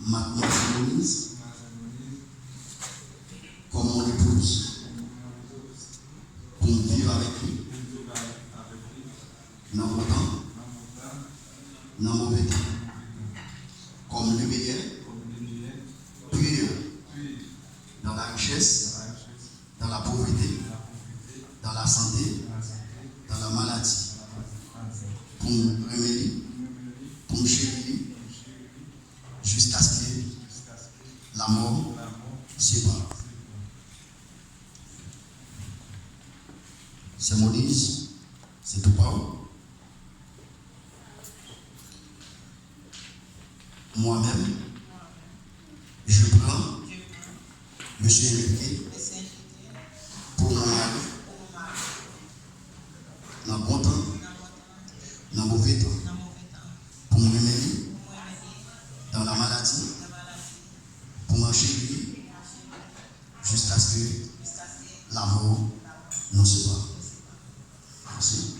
Maintenant, Moïse, comme mon épouse, pour vivre avec lui, dans mon temps, dans mon mauvais temps, comme lumière, puis dans la richesse, dans la pauvreté, dans la santé, dans la maladie, pour me remédier, pour me chérir, jusqu'à ce que la mort sépare. C'est Moïse, c'est tout parole. Moi-même, je prends, je suis invité pour mon mari, dans le bon temps, dans le mauvais temps, pour me remédier, dans la maladie, pour m'en chérir, jusqu'à ce que la mort nous sépare. Merci.